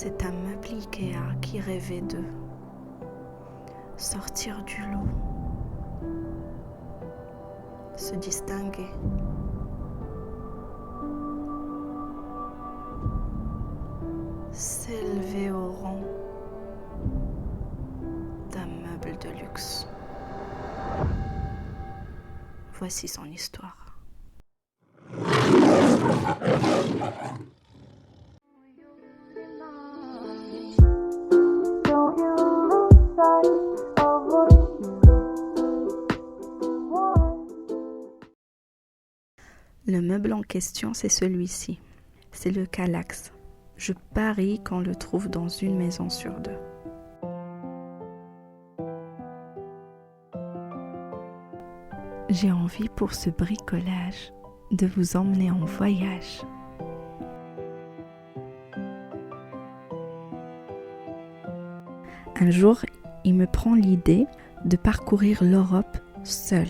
C'est un meuble Ikea qui rêvait de sortir du lot, se distinguer. S'élever au rang d'un meuble de luxe. Voici son histoire. Le meuble en question, c'est celui-ci. C'est le Kallax. Je parie qu'on le trouve dans une maison sur deux. J'ai envie pour ce bricolage de vous emmener en voyage. Un jour, il me prend l'idée de parcourir l'Europe seule.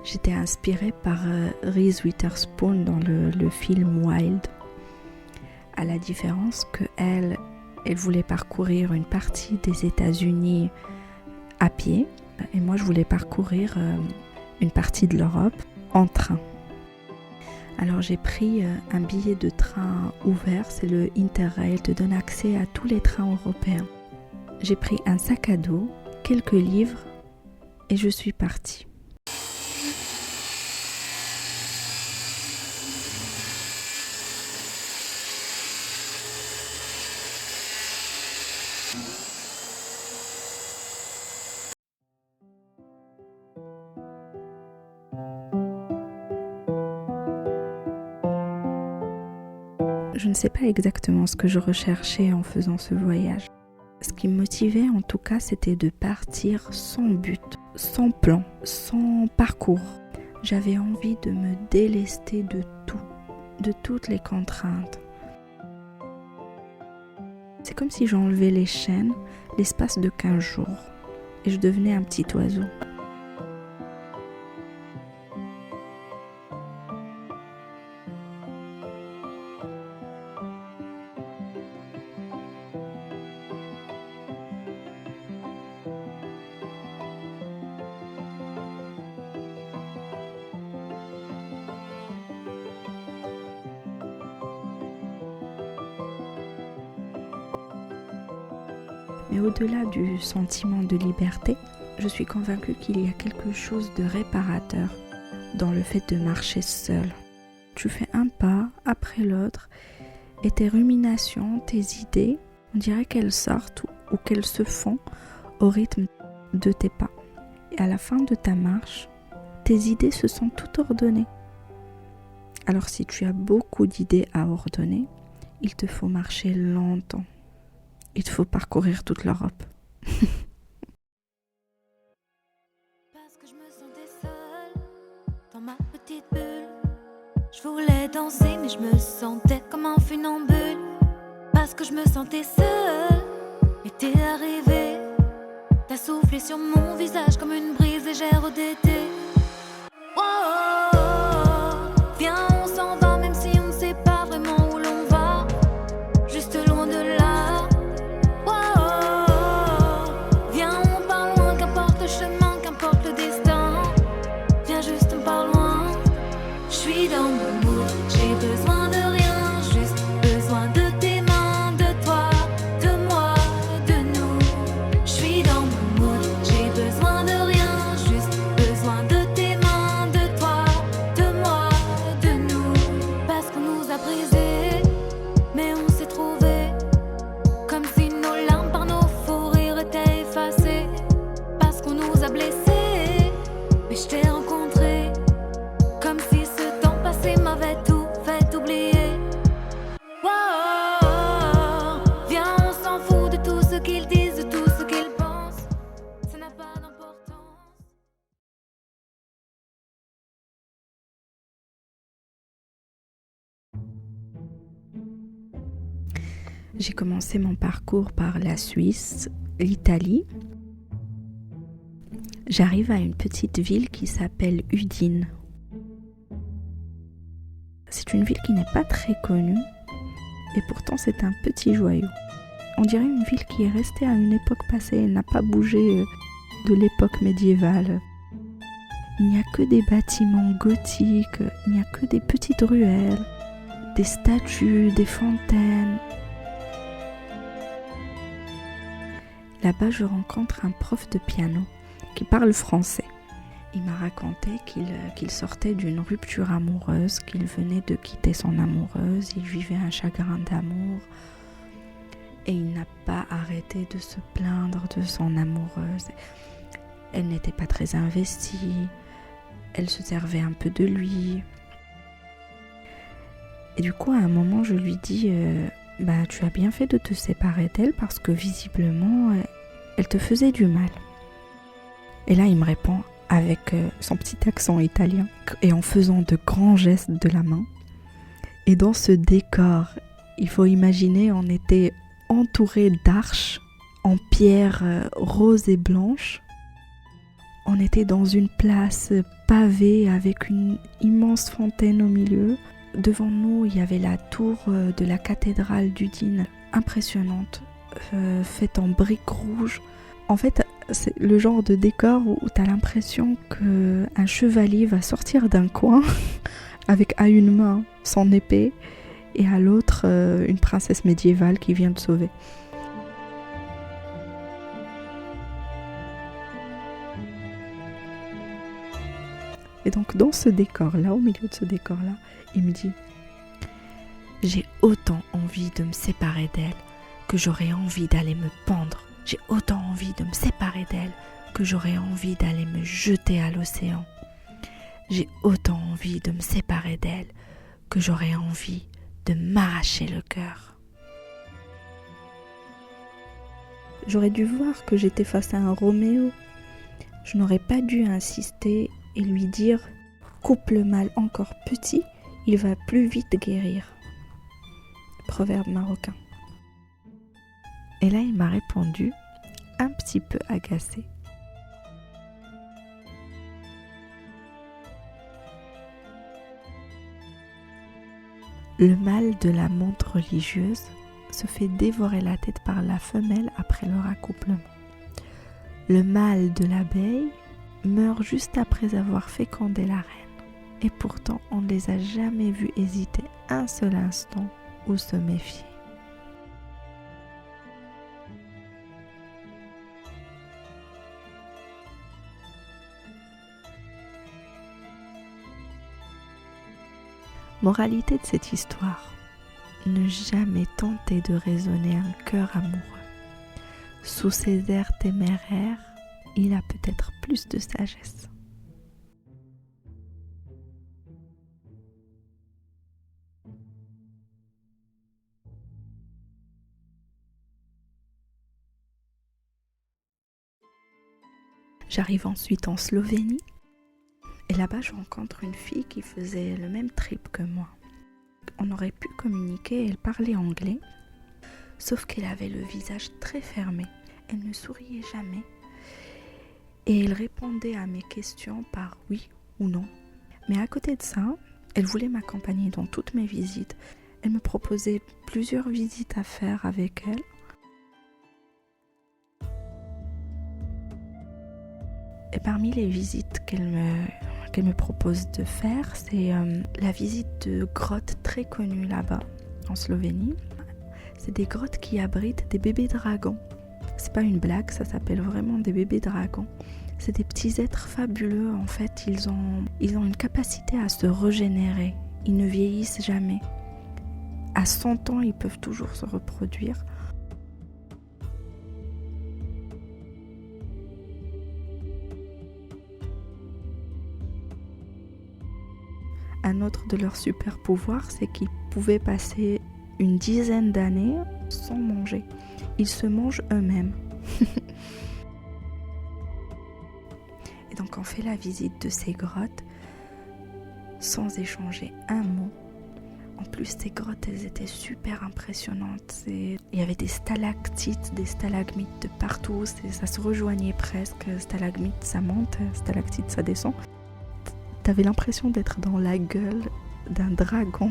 J'étais inspirée par Reese Witherspoon dans le film Wild. À la différence que elle voulait parcourir une partie des États-Unis à pied, et moi je voulais parcourir une partie de l'Europe en train. Alors j'ai pris un billet de train ouvert, c'est le Interrail, te donne accès à tous les trains européens. J'ai pris un sac à dos, quelques livres et je suis partie. Je ne sais pas exactement ce que je recherchais en faisant ce voyage. Ce qui me motivait en tout cas, c'était de partir sans but, sans plan, sans parcours. J'avais envie de me délester de tout, de toutes les contraintes. C'est comme si j'enlevais les chaînes l'espace de 15 jours et je devenais un petit oiseau. Mais au-delà du sentiment de liberté, je suis convaincue qu'il y a quelque chose de réparateur dans le fait de marcher seul. Tu fais un pas après l'autre et tes ruminations, tes idées, on dirait qu'elles sortent ou qu'elles se font au rythme de tes pas. Et à la fin de ta marche, tes idées se sont toutes ordonnées. Alors si tu as beaucoup d'idées à ordonner, il te faut marcher longtemps. Il te faut parcourir toute l'Europe. Parce que je me sentais seule dans ma petite bulle. Je voulais danser mais je me sentais comme un funambule. Parce que je me sentais seule et t'es arrivé. T'as soufflé sur mon visage comme une brise légère d'été. Oh, oh, oh, viens on s'en va même si on ne sait pas vraiment où l'on va. Juste loin de là. J'ai commencé mon parcours par la Suisse, l'Italie. J'arrive à une petite ville qui s'appelle Udine. C'est une ville qui n'est pas très connue, Et pourtant c'est un petit joyau. On dirait une ville qui est restée à une époque passée, elle n'a pas bougé de l'époque médiévale. Il n'y a que des bâtiments gothiques, il n'y a que des petites ruelles, des statues, des fontaines. Là-bas, je rencontre un prof de piano qui parle français. Il m'a raconté qu'il sortait d'une rupture amoureuse, qu'il venait de quitter son amoureuse, il vivait un chagrin d'amour et il n'a pas arrêté de se plaindre de son amoureuse. Elle n'était pas très investie, elle se servait un peu de lui. Et du coup, à un moment, je lui dis tu as bien fait de te séparer d'elle parce que visiblement, elle te faisait du mal. Et là, il me répond avec son petit accent italien et en faisant de grands gestes de la main. Et dans ce décor, il faut imaginer, on était entouré d'arches en pierre rose et blanche. On était dans une place pavée avec une immense fontaine au milieu. Devant nous, il y avait la tour de la cathédrale d'Udine, impressionnante, faite en briques rouges. En fait, c'est le genre de décor où tu as l'impression qu'un chevalier va sortir d'un coin avec à une main son épée et à l'autre une princesse médiévale qui vient de sauver. Et donc dans ce décor-là, au milieu de ce décor-là, il me dit « J'ai autant envie de me séparer d'elle que j'aurais envie d'aller me pendre. J'ai autant envie de me séparer d'elle que j'aurais envie d'aller me jeter à l'océan. J'ai autant envie de me séparer d'elle que j'aurais envie de m'arracher le cœur. » J'aurais dû voir que j'étais face à un Roméo. Je n'aurais pas dû insister et lui dire « Coupe le mal encore petit, il va plus vite guérir. » Proverbe marocain. Et là, il m'a répondu, un petit peu agacé. Le mâle de la menthe religieuse se fait dévorer la tête par la femelle après leur accouplement. Le mâle de l'abeille meurt juste après avoir fécondé la reine. Et pourtant, on ne les a jamais vus hésiter un seul instant ou se méfier. Moralité de cette histoire, ne jamais tenter de raisonner un cœur amoureux. Sous ses airs téméraires, il a peut-être plus de sagesse. J'arrive ensuite en Slovénie. Et là-bas, je rencontre une fille qui faisait le même trip que moi. On aurait pu communiquer, elle parlait anglais, sauf qu'elle avait le visage très fermé. Elle ne souriait jamais et elle répondait à mes questions par oui ou non. Mais à côté de ça, elle voulait m'accompagner dans toutes mes visites. Elle me proposait plusieurs visites à faire avec elle. Et parmi les visites qu'elle me propose de faire, c'est la visite de grottes très connues là-bas, en Slovénie. C'est des grottes qui abritent des bébés dragons. C'est pas une blague, ça s'appelle vraiment des bébés dragons. C'est des petits êtres fabuleux, en fait, ils ont une capacité à se régénérer. Ils ne vieillissent jamais. À 100 ans, ils peuvent toujours se reproduire. Un autre de leurs super pouvoirs, c'est qu'ils pouvaient passer une dizaine d'années sans manger. Ils se mangent eux-mêmes. Et donc on fait la visite de ces grottes sans échanger un mot. En plus, ces grottes, elles étaient super impressionnantes. Il y avait des stalactites, des stalagmites de partout. Ça se rejoignait presque. Stalagmite, ça monte. Stalactite, ça descend. T'avais l'impression d'être dans la gueule d'un dragon.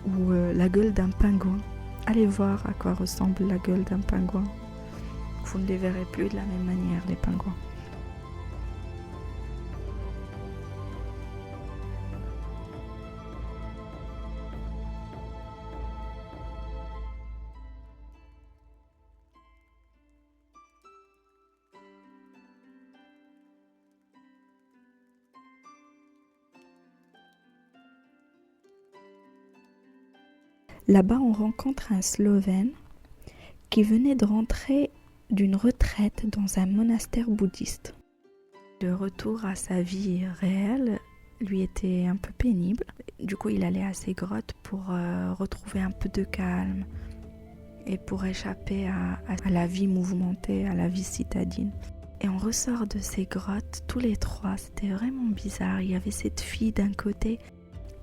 ou la gueule d'un pingouin. Allez voir à quoi ressemble la gueule d'un pingouin. Vous ne les verrez plus de la même manière, les pingouins. Là-bas, on rencontre un Slovène qui venait de rentrer d'une retraite dans un monastère bouddhiste. Le retour à sa vie réelle lui était un peu pénible. Du coup, il allait à ces grottes pour retrouver un peu de calme et pour échapper à la vie mouvementée, à la vie citadine. Et on ressort de ces grottes tous les trois. C'était vraiment bizarre. Il y avait cette fille d'un côté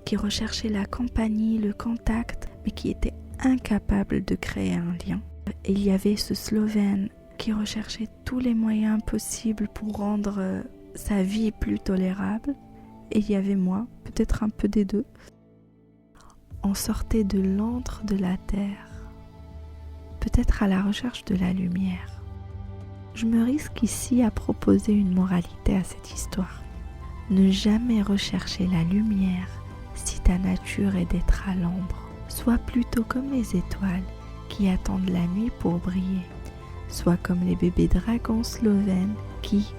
qui recherchait la compagnie, le contact, mais qui était incapable de créer un lien. Et il y avait ce Slovène qui recherchait tous les moyens possibles pour rendre sa vie plus tolérable. Et il y avait moi, peut-être un peu des deux. On sortait de l'antre de la terre, peut-être à la recherche de la lumière. Je me risque ici à proposer une moralité à cette histoire. Ne jamais rechercher la lumière si ta nature est d'être à l'ombre. Sois plutôt comme les étoiles qui attendent la nuit pour briller. Sois comme les bébés dragons slovènes qui,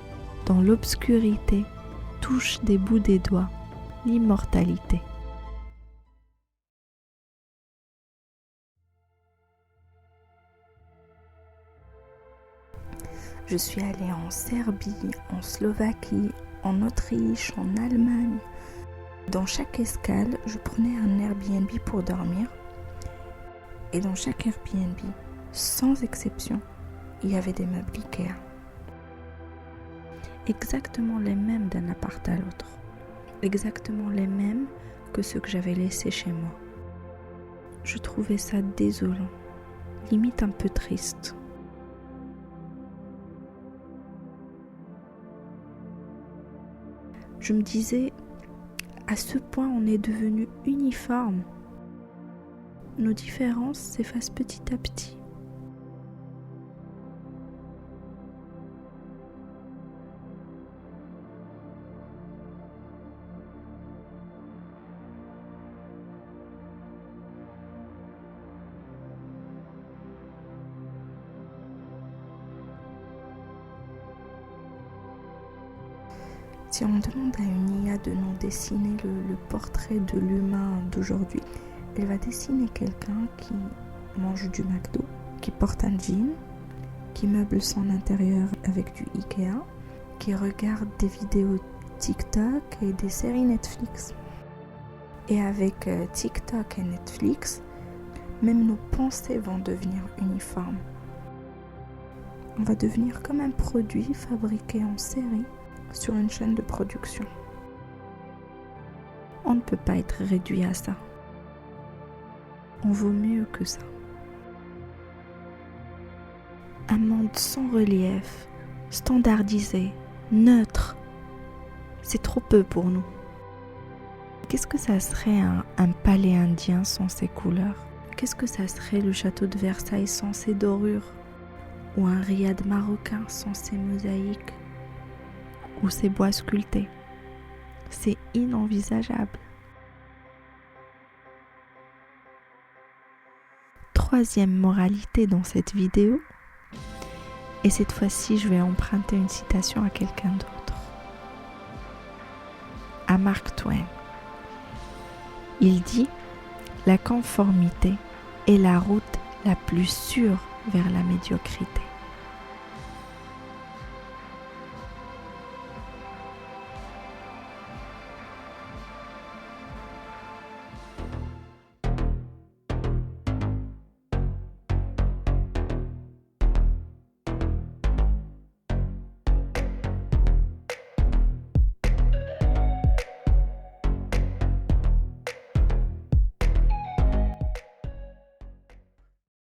dans l'obscurité, touchent des bouts des doigts l'immortalité. Je suis allée en Serbie, en Slovaquie, en Autriche, en Allemagne. Dans chaque escale, je prenais un Airbnb pour dormir. Et dans chaque Airbnb, sans exception, il y avait des meubles Ikea. Exactement les mêmes d'un appart à l'autre. Exactement les mêmes que ceux que j'avais laissés chez moi. Je trouvais ça désolant, limite un peu triste. Je me disais, à ce point on est devenu uniforme. Nos différences s'effacent petit à petit. Si on demande à une IA de nous dessiner le portrait de l'humain d'aujourd'hui, elle va dessiner quelqu'un qui mange du McDo, qui porte un jean, qui meuble son intérieur avec du Ikea, qui regarde des vidéos TikTok et des séries Netflix. Et avec TikTok et Netflix, même nos pensées vont devenir uniformes. On va devenir comme un produit fabriqué en série sur une chaîne de production. On ne peut pas être réduit à ça. On vaut mieux que ça. Un monde sans relief, standardisé, neutre, c'est trop peu pour nous. Qu'est-ce que ça serait un palais indien sans ses couleurs? Qu'est-ce que ça serait le château de Versailles sans ses dorures? Ou un riad marocain sans ses mosaïques? Ou ses bois sculptés? C'est inenvisageable. Troisième moralité dans cette vidéo, et cette fois-ci je vais emprunter une citation à quelqu'un d'autre, à Mark Twain. Il dit « La conformité est la route la plus sûre vers la médiocrité ».